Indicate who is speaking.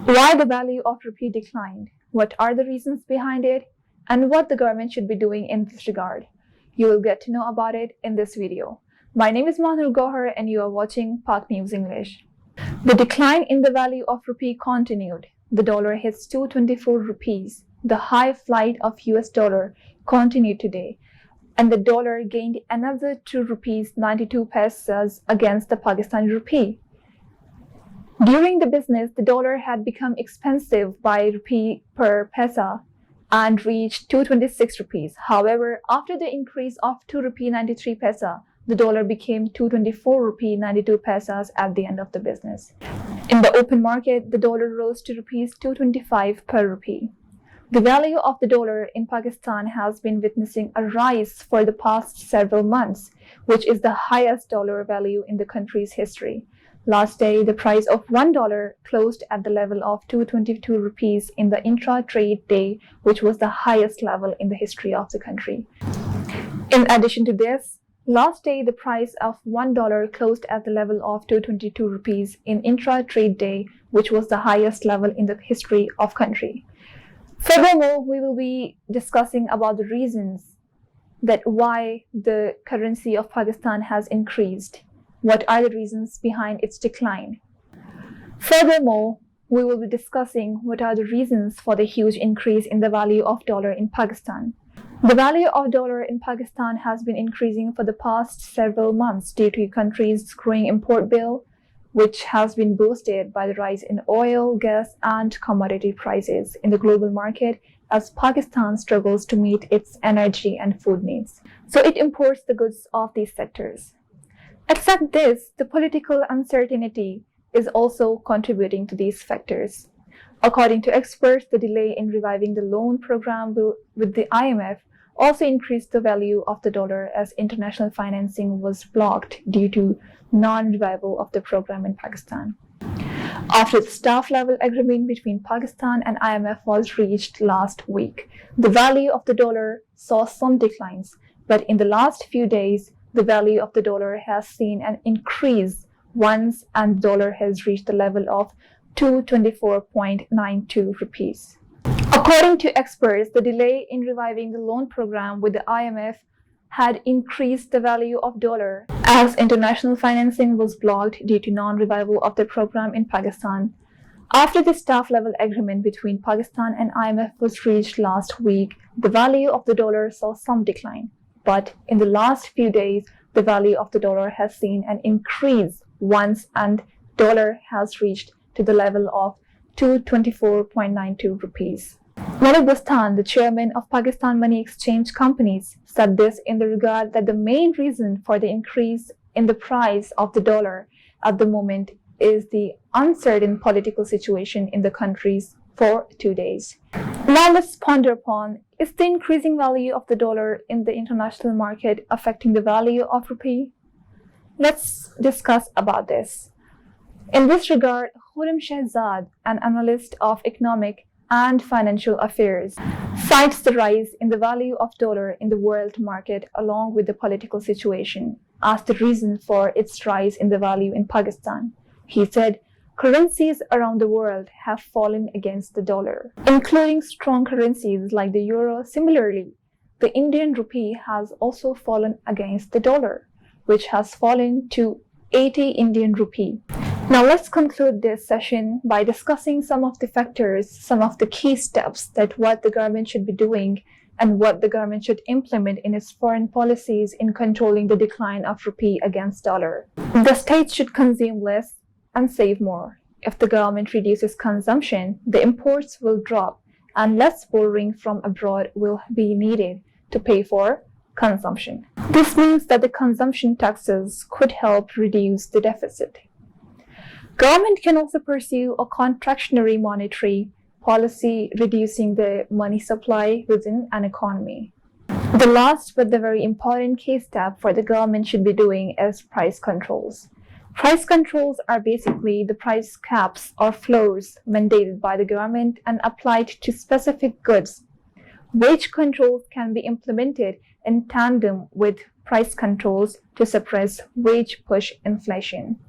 Speaker 1: Why the value of rupee declined, what are the reasons behind it, and what the government should be doing in this regard. You will get to know about it in this video. My name is Manur Gohar and you are watching Pak News English. The decline in the value of rupee continued. The dollar hits 224 rupees. The high flight of US dollar continued today, and the dollar gained another 2 rupees 92 paise against the Pakistani rupee. During the business, the dollar had become expensive by rupee per paisa and reached 226 rupees. However, after the increase of 2 rupee 93 paisa, the dollar became 224 rupee 92 paisas at the end of the business. In the open market, the dollar rose to rupees 225 per rupee. The value of the dollar in Pakistan has been witnessing a rise for the past several months, which is the highest dollar value in the country's history. Last day, the price of $1 closed at the level of 222 rupees in the intra-trade day, which was the highest level in the history of the country. In addition to this, last day, the price of $1 closed at the level of 222 rupees in intra-trade day, which was the highest level in the history of country. Furthermore, we will be discussing about the reasons that why the currency of Pakistan has increased. What are the reasons behind its decline? Furthermore, we will be discussing what are the reasons for the huge increase in the value of dollar in Pakistan. The value of dollar in Pakistan has been increasing for the past several months due to the country's growing import bill, which has been boosted by the rise in oil, gas, and commodity prices in the global market as Pakistan struggles to meet its energy and food needs. So it imports the goods of these sectors. Except this, the political uncertainty is also contributing to these factors. According to experts, the delay in reviving the loan program with the IMF also increased the value of the dollar as international financing was blocked due to non-revival of the program in Pakistan. After the staff-level agreement between Pakistan and IMF was reached last week, the value of the dollar saw some declines, but in the last few days, the value of the dollar has seen an increase once, and the dollar has reached the level of 224.92 rupees. According to experts, the delay in reviving the loan program with the IMF had increased the value of dollar as international financing was blocked due to non-revival of the program in Pakistan. After the staff-level agreement between Pakistan and IMF was reached last week, the value of the dollar saw some decline. But in the last few days, the value of the dollar has seen an increase once, and dollar has reached to the level of 224.92 rupees. Malik Bustan, the chairman of Pakistan Money Exchange Companies, said this in the regard that the main reason for the increase in the price of the dollar at the moment is the uncertain political situation in the countries for 2 days. Now let's ponder upon, is the increasing value of the dollar in the international market affecting the value of rupee? Let's discuss about this. In this regard, Khurram Shahzad, an analyst of economic and financial affairs, cites the rise in the value of dollar in the world market along with the political situation as the reason for its rise in the value in Pakistan. He said, currencies around the world have fallen against the dollar, including strong currencies like the euro. Similarly, the Indian rupee has also fallen against the dollar, which has fallen to 80 Indian rupee. Now let's conclude this session by discussing some of the factors, some of the key steps that what the government should be doing and what the government should implement in its foreign policies in controlling the decline of rupee against dollar. The state should consume less and save more. If the government reduces consumption, the imports will drop and less borrowing from abroad will be needed to pay for consumption. This means that the consumption taxes could help reduce the deficit. Government can also pursue a contractionary monetary policy, reducing the money supply within an economy. The last but the very important key step for the government should be doing is price controls. Price controls are basically the price caps or floors mandated by the government and applied to specific goods. Wage controls can be implemented in tandem with price controls to suppress wage push inflation.